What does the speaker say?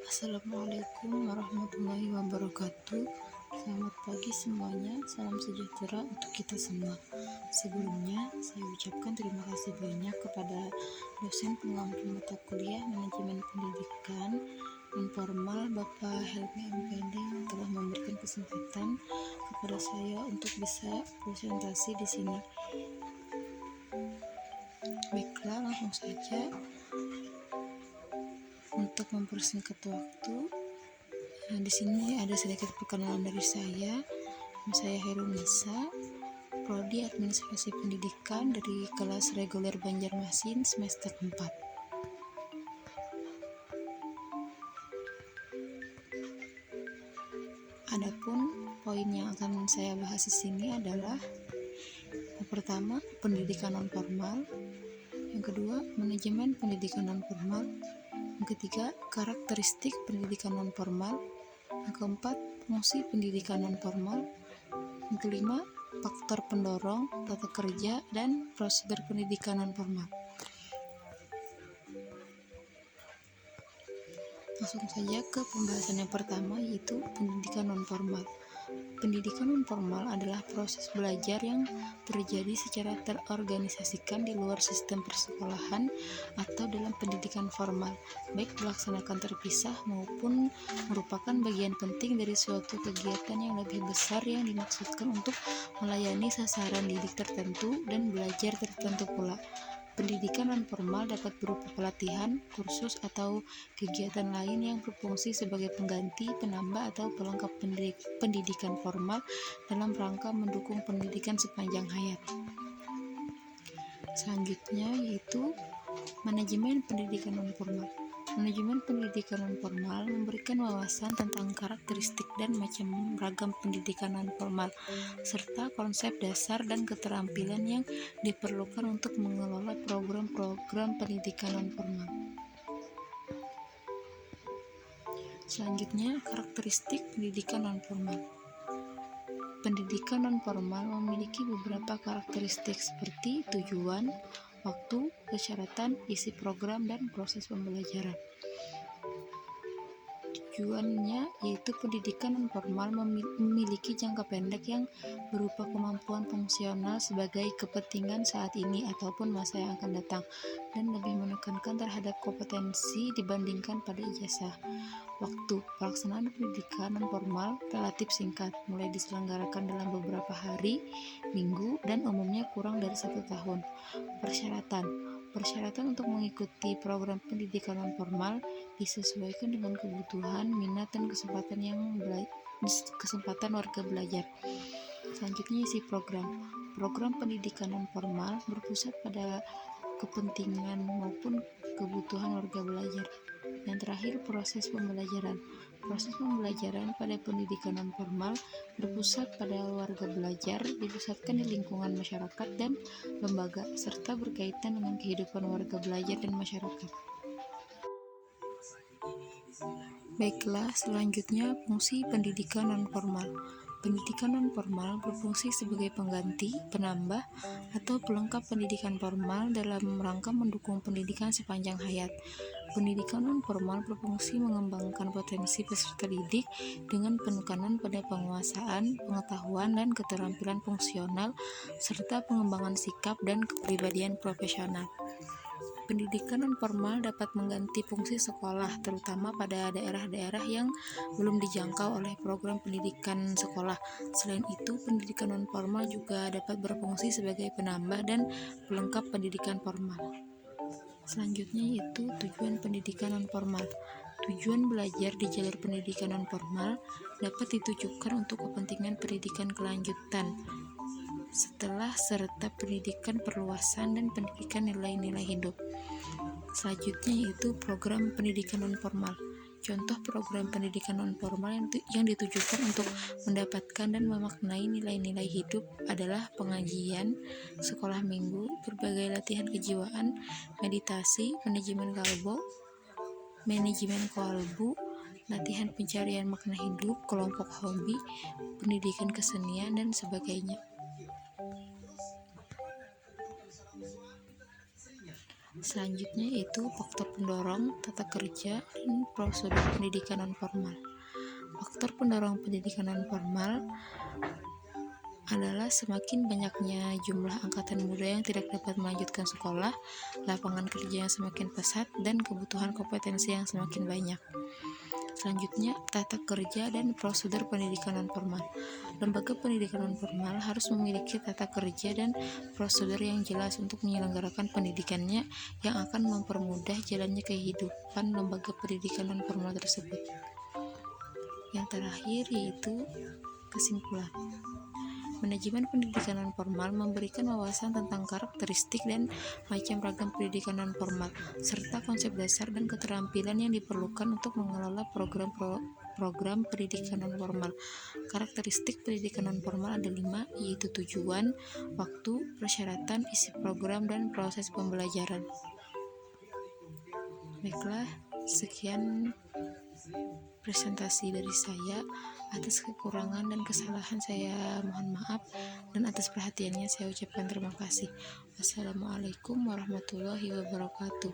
Assalamualaikum warahmatullahi wabarakatuh. Selamat pagi semuanya, salam sejahtera untuk kita semua. Sebelumnya, saya ucapkan terima kasih banyak kepada dosen pengampu mata kuliah Manajemen Pendidikan non-formal Bapak Helmi MPD yang telah memberikan kesempatan kepada saya untuk bisa presentasi di sini. Baiklah, langsung saja. Untuk mempersingkat waktu, di sini ada sedikit perkenalan dari saya. Saya Herunisa, Prodi Administrasi Pendidikan dari kelas reguler Banjarmasin semester 4. Adapun poin yang akan saya bahas di sini adalah yang pertama, pendidikan non formal, yang kedua, manajemen pendidikan non formal, yang ketiga, karakteristik pendidikan non formal, yang keempat, fungsi pendidikan non formal, yang kelima, faktor pendorong, tata kerja, dan prosedur pendidikan non formal. Langsung saja ke pembahasan yang pertama, yaitu pendidikan non formal. Pendidikan non formal adalah proses belajar yang terjadi secara terorganisasikan di luar sistem persekolahan atau dalam pendidikan formal, baik dilaksanakan terpisah maupun merupakan bagian penting dari suatu kegiatan yang lebih besar yang dimaksudkan untuk melayani sasaran didik tertentu dan belajar tertentu pula. Pendidikan non-formal dapat berupa pelatihan, kursus, atau kegiatan lain yang berfungsi sebagai pengganti, penambah, atau pelengkap pendidikan formal dalam rangka mendukung pendidikan sepanjang hayat. Selanjutnya yaitu manajemen pendidikan non-formal. Manajemen pendidikan non-formal memberikan wawasan tentang karakteristik dan macam ragam pendidikan non-formal, serta konsep dasar dan keterampilan yang diperlukan untuk mengelola program-program pendidikan non-formal. Selanjutnya, karakteristik pendidikan non-formal. Pendidikan non-formal memiliki beberapa karakteristik seperti tujuan, waktu, persyaratan, isi program, dan proses pembelajaran. Tujuannya yaitu pendidikan non-formal memiliki jangka pendek yang berupa kemampuan fungsional sebagai kepentingan saat ini ataupun masa yang akan datang, dan lebih menekankan terhadap kompetensi dibandingkan pada ijazah. Waktu pelaksanaan pendidikan non-formal relatif singkat, mulai diselenggarakan dalam beberapa hari, minggu, dan umumnya kurang dari 1 tahun. Persyaratan untuk mengikuti program pendidikan non-formal disesuaikan dengan kebutuhan, minat, dan kesempatan warga belajar. Selanjutnya isi program. Program pendidikan non-formal berpusat pada kepentingan maupun kebutuhan warga belajar. Yang terakhir, proses pembelajaran. Proses pembelajaran pada pendidikan non-formal berpusat pada warga belajar, dipusatkan di lingkungan masyarakat dan lembaga, serta berkaitan dengan kehidupan warga belajar dan masyarakat. Baiklah, selanjutnya fungsi pendidikan non-formal. Pendidikan non-formal berfungsi sebagai pengganti, penambah, atau pelengkap pendidikan formal dalam rangka mendukung pendidikan sepanjang hayat. Pendidikan non-formal berfungsi mengembangkan potensi peserta didik dengan penekanan pada penguasaan, pengetahuan, dan keterampilan fungsional, serta pengembangan sikap dan kepribadian profesional. Pendidikan non-formal dapat mengganti fungsi sekolah, terutama pada daerah-daerah yang belum dijangkau oleh program pendidikan sekolah. Selain itu, pendidikan non-formal juga dapat berfungsi sebagai penambah dan pelengkap pendidikan formal. Selanjutnya yaitu tujuan pendidikan non-formal. Tujuan belajar di jalur pendidikan non-formal dapat ditujukan untuk kepentingan pendidikan kelanjutan setelah serta pendidikan perluasan dan pendidikan nilai-nilai hidup. Selanjutnya yaitu program pendidikan non-formal. Contoh program pendidikan non-formal yang ditujukan untuk mendapatkan dan memaknai nilai-nilai hidup adalah pengajian, sekolah minggu, berbagai latihan kejiwaan, meditasi, manajemen kalbu, latihan pencarian makna hidup, kelompok hobi, pendidikan kesenian, dan sebagainya. Selanjutnya yaitu faktor pendorong, tata kerja, dan prosedur pendidikan non formal. Faktor pendorong pendidikan non formal adalah semakin banyaknya jumlah angkatan muda yang tidak dapat melanjutkan sekolah, lapangan kerja yang semakin pesat, dan kebutuhan kompetensi yang semakin banyak. Selanjutnya, tata kerja dan prosedur pendidikan non formal. Lembaga pendidikan non formal harus memiliki tata kerja dan prosedur yang jelas untuk menyelenggarakan pendidikannya yang akan mempermudah jalannya kehidupan lembaga pendidikan non formal tersebut. Yang terakhir yaitu kesimpulan. Manajemen pendidikan non formal memberikan wawasan tentang karakteristik dan macam ragam pendidikan non formal, serta konsep dasar dan keterampilan yang diperlukan untuk mengelola program pendidikan non formal. Karakteristik pendidikan non formal ada 5, yaitu tujuan, waktu, persyaratan, isi program, dan proses pembelajaran. Baiklah, sekian presentasi dari saya. Atas kekurangan dan kesalahan saya mohon maaf, dan atas perhatiannya saya ucapkan terima kasih. Wassalamualaikum warahmatullahi wabarakatuh.